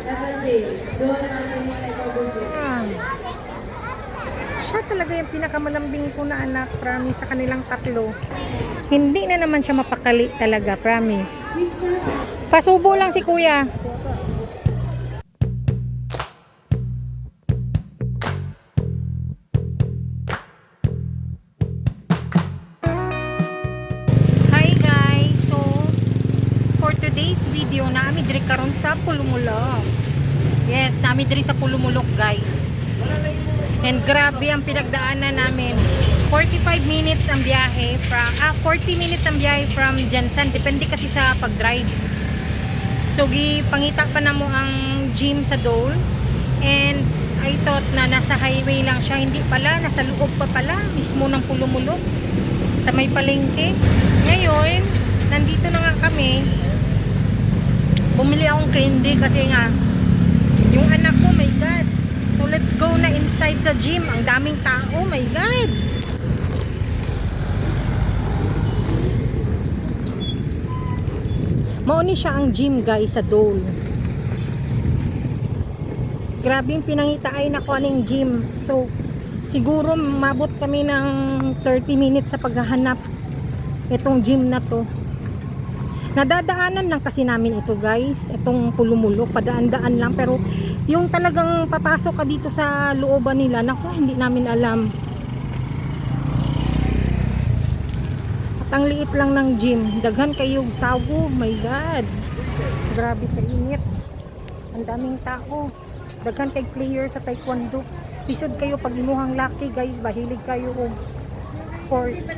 Ah. Siya talaga yung pinakamalambing ko na anak, promise, sa kanilang tatlo. Hindi na naman siya mapakali talaga, promise. Pasubo lang si kuya. Hi guys, so for today's video, naami diri karon sa Pulumulok. Yes, naami diri sa Pulumulok guys. And grabe ang pinagdaanan namin. 45 minutes ang biyahe from 40 minutes ang biyahe from Jansan, depende kasi sa pag-drive. So pangita pa na mo ang gym sa Dole, and I thought na nasa highway lang siya, hindi pala, nasa loob pa pala mismo ng Pulumulok sa may palengke. Ngayon nandito na nga kami, bumili akong candy kasi nga yung anak ko, my god. So let's go na inside sa gym. Ang daming tao, my god. Mauni siya ang gym guys sa Dole. Grabe yung pinangita ay nakuha ng gym. So siguro mabot kami ng 30 minutes sa paghahanap itong gym na to. Nadadaanan lang kasi namin ito guys, itong Pulumulok, padaan-daan lang, pero yung talagang papasok ka dito sa looban nila, naku, hindi namin alam. At ang liit lang ng gym, daghan kayo tao, my god, grabe kainit, ang daming tao, daghan kay player sa taekwondo. Pisod kayo pag imuhang laki guys, bahilig kayo og sports.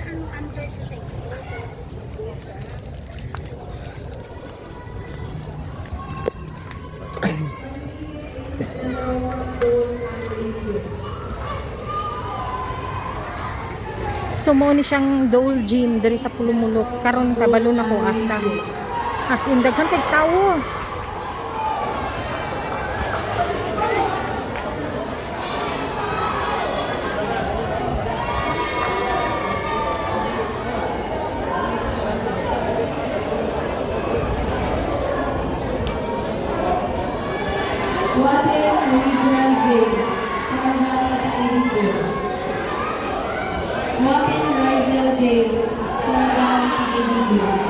So mo ni siyang Dole gym diri sa Pulumulok, karon kabalo na ko asa. As in daghan kay tawo. James, Sarangani, PKDB.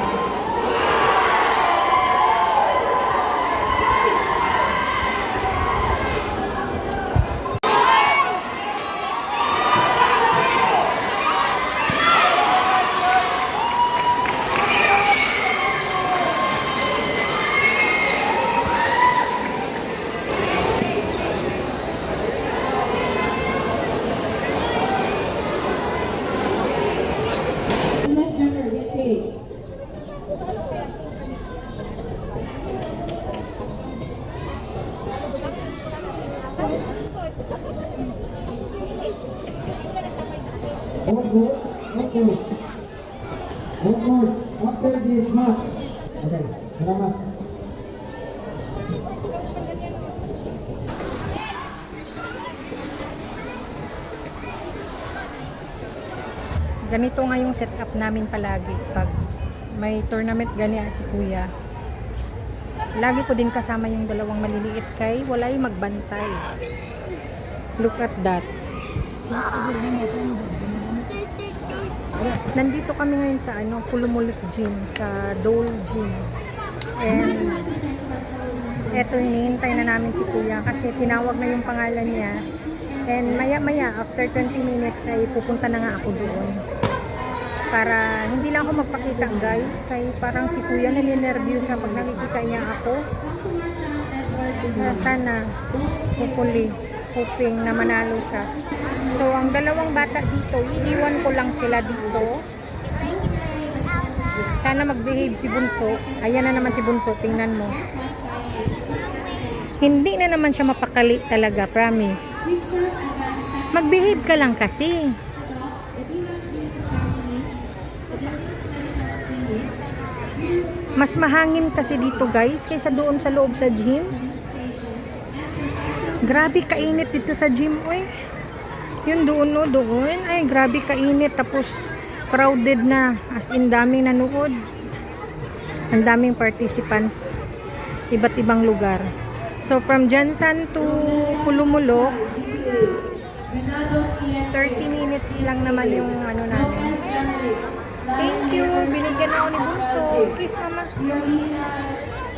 After this match. Okay, salamat. Ganito nga yung setup namin palagi pag may tournament gani si kuya. Lagi ko din kasama yung dalawang maliliit kay walay magbantay. Look at that. Nandito kami ngayon sa Pulumulok Gym, sa Dole Gym. And eto, hinihintay na namin si kuya kasi tinawag na yung pangalan niya. And maya-maya, after 20 minutes ay pupunta na nga ako doon. Para hindi lang ako magpakita guys, kay parang si kuya naninervyo siya pag nakikita niya ako. Sana, hoping na manalo siya. So, ang dalawang bata dito, iiwan ko lang sila dito. Sana mag-behave si Bunso. Ayan na naman si Bunso, tingnan mo. Hindi na naman siya mapakali talaga, promise. Mag-behave ka lang kasi. Mas mahangin kasi dito guys, kaysa doon sa loob sa gym. Grabe kainit dito sa gym, oy. Yun doon, no, doon. Ay, grabe kainit. Tapos, crowded na. As in, daming nanood. Ang daming participants. Iba't ibang lugar. So from Jansan to Pulumulok, Venados Ian 30 minutes lang naman yung ano namin. Thank you. Binigyan ako ni Bunso. Kiss mama. Yolina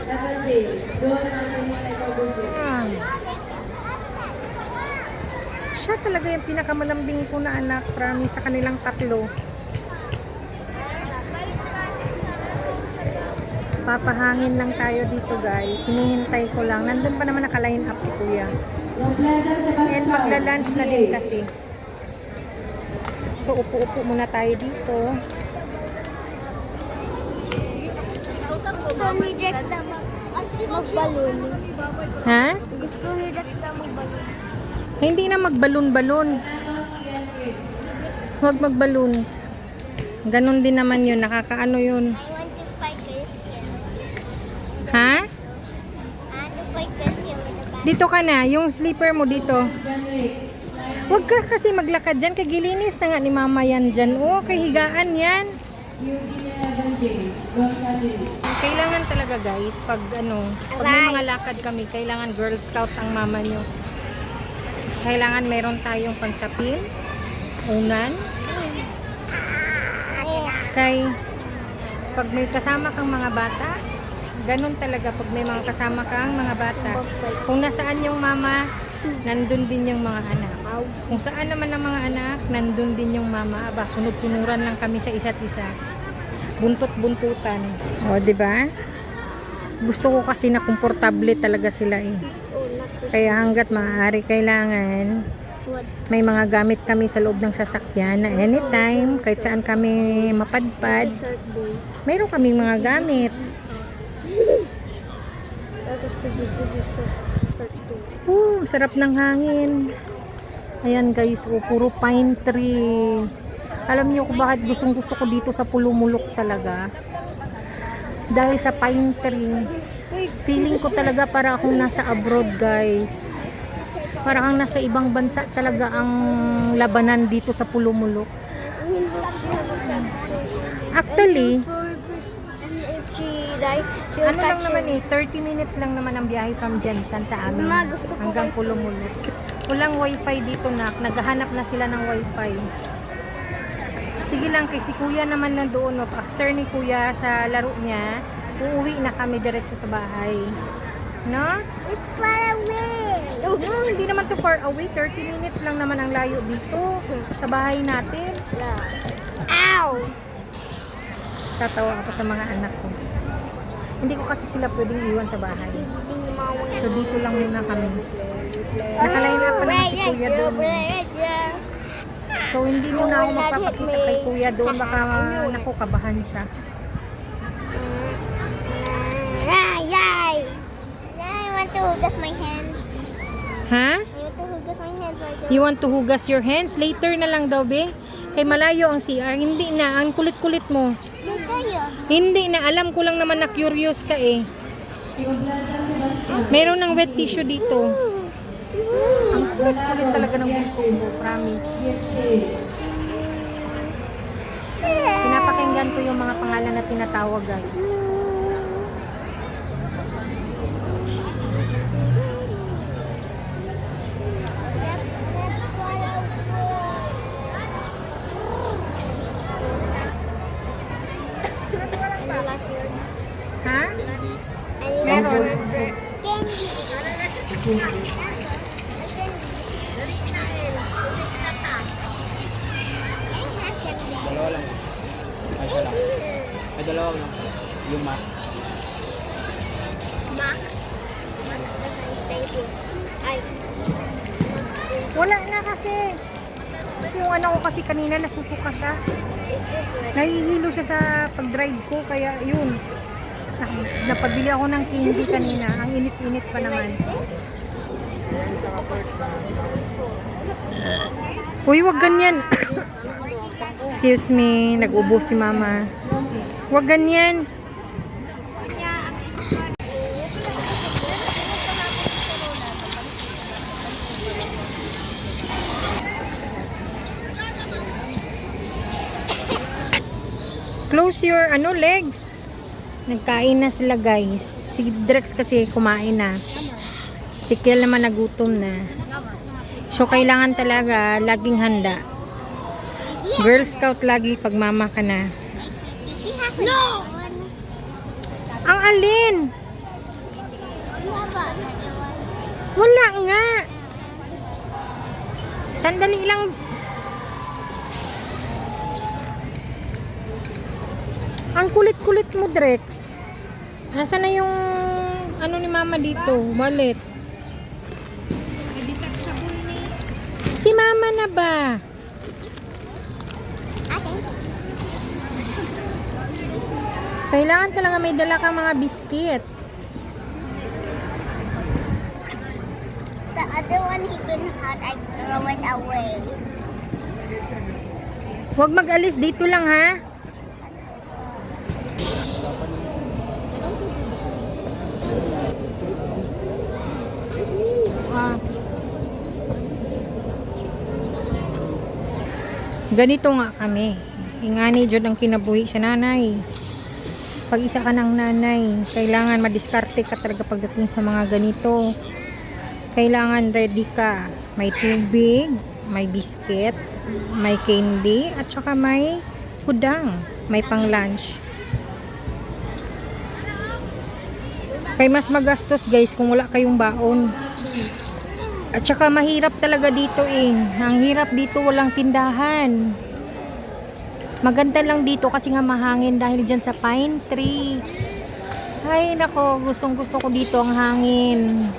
Eva James. Doon natin yung taekwondo. Ah. Siya talaga yung pinakamalambing ko na anak, promise, sa kanilang tatlo. Papahangin lang tayo dito guys. Hinihintay ko lang. Nandun pa naman naka-line up si kuya. Robledo And Sebastian. magla-lunch na din kasi. So upo-upo muna tayo dito. Gusto ni Dex na magbalon. Ha? Gusto ni Dex na magbalon. Hindi na magbalon-balon. Huwag magballoons. Ganon din naman yun. Nakakaano yun. I want to fight this kid. Ha? I want to fight this kid with the bat. Dito ka na. Yung sleeper mo dito. Huwag ka kasi maglakad dyan. Kagilinis na nga ni mama yan dyan. Oh, kay higaan yan. Yolina Eva James. Doon natin. Kailangan talaga guys, pag ano, pag may mga lakad kami, kailangan Girl Scout ang mama nyo. Kailangan meron tayong pansapin, unan. Kay, pag may kasama kang mga bata, ganun talaga pag may mga kasama kang mga bata. Kung nasaan yung mama, nandun din yung mga anak. Kung saan naman ang mga anak, nandun din yung mama. Aba, sunod-sunuran lang kami sa isa't isa. Buntot-buntutan. O, di ba? Gusto ko kasi na komportable talaga sila eh. Kaya hanggat maaari kailangan may mga gamit kami sa loob ng sasakyan na anytime, kahit saan kami mapadpad, mayroon kaming mga gamit. Sarap ng hangin. Ayan guys, puro pine tree. Alam niyo kung bakit gustong-gusto ko dito sa Pulumulok talaga? Dahil sa pine tree. Feeling ko talaga para akong nasa abroad, guys. Para kang nasa ibang bansa talaga ang labanan dito sa Pulumulok. Actually, If she die, she'll ano lang catch naman him. 30 minutes lang naman ang biyahe from Jensan sa amin. Ma, gusto ko Hanggang kasi- Pulumulok. Walang wifi dito na. Naghahanap na sila ng wifi. Sige lang, kay si kuya naman nandoon. No? After ni kuya sa laro niya, uuwi na kami diretso sa bahay. No? It's far away. No, hindi naman to far away. 30 minutes lang naman ang layo dito. Sa bahay natin. Ow! Tatawa ako sa mga anak ko. Hindi ko kasi sila pwedeng iwan sa bahay. So dito lang muna kami. Nakaline up pa naman si kuya doon. So hindi muna ako magpapakita kay kuya doon. Baka naku, kabahan siya. Yay! I want to hugas my hands. Ha? I want to hugas my hands right there. You want to hugas your hands? Later na lang daw, be. Kay malayo ang CR. Hindi na. Ang kulit-kulit mo. Doon tayo. Hindi na. Alam ko lang naman na curious ka eh. Meron ng wet tissue dito. Ang kulit-kulit talaga ng puso mo. Promise. Pinapakinggan ko yung mga pangalan na tinatawag, guys. Any last words? Ha? Any Meron. Candy. Dalawa lang. Ay, isa lang. Ay, dalawa lang. Yung max. Max. Max doesn't thank you. Ay. Wala na kasi. Yung ano ko kasi kanina nasusuka siya. It's this one. Nahihilo siya sa pag-drive ko. Kaya yun. Napabili ako ng candy kanina. Ang init-init pa naman. Uy, wag ganyan. Excuse me, nag-ubo si mama. Wag ganyan. Close your legs. Nagkain na sila guys. Si Drex kasi kumain na. Si Kel naman nagutom na. So, kailangan talaga laging handa. Girl Scout lagi pag mama ka na. No! Ang alin? You have another one. Wala nga. Sandali lang. Ang kulit-kulit mo, Drex. Nasaan na yung ano ni mama dito? Wallet. Si mama na ba? Okay. Kailangan talaga may dala kang mga biskit. The other one he couldn't have, I throw it away. Huwag mag-alis dito lang, ha? Ah. Ganito nga kami. Ingani jud ang kinabuhi sa nanay. Pag isa ka ng nanay, kailangan madiskarte ka talaga pagdating sa mga ganito. Kailangan ready ka. May tubig, may biscuit, may candy, at saka may hudang, may pang lunch. Kay mas magastos guys kung wala kayong baon. At saka mahirap talaga dito eh. Ang hirap dito, walang tindahan. Maganda lang dito kasi nga mahangin dahil dyan sa pine tree. Ay nako, gustong gusto ko dito ang hangin.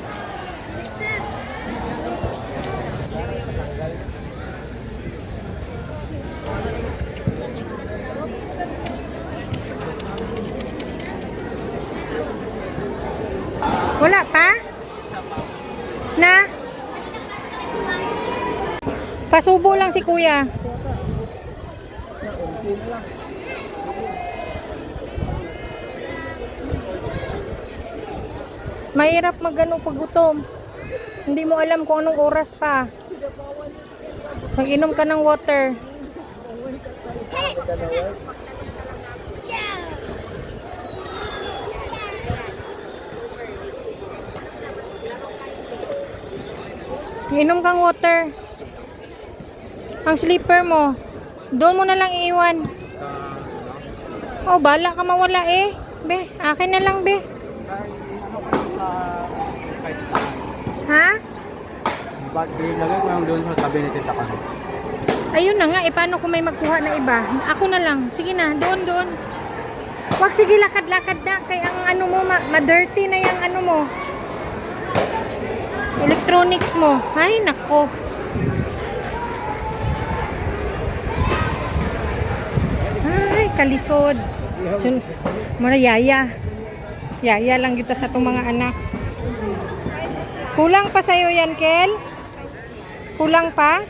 Wala pa? Na? Pasubo lang si kuya. Mahirap magano pag gutom. Hindi mo alam kung anong oras pa. Mag-inom ka ng water. Inom kang water. Ang slipper mo, doon mo na lang iiwan. Oh, bala ka mawala eh. Be, akin na lang, be. Ha? Bakit ilagay ko lang doon sa tabi ni Tita Kano? Ayun na nga, eh paano kung may magkuha na iba? Ako na lang. Sige na, doon. Wag, sige, lakad-lakad na. Kaya ang ano mo, ma-dirty na yung ano mo. Electronics mo. Ay, nako. Ay, kalisod. Mura yaya. Yaya lang dito sa itong mga anak. Kulang pa sa'yo yan, Kel? Kulang pa?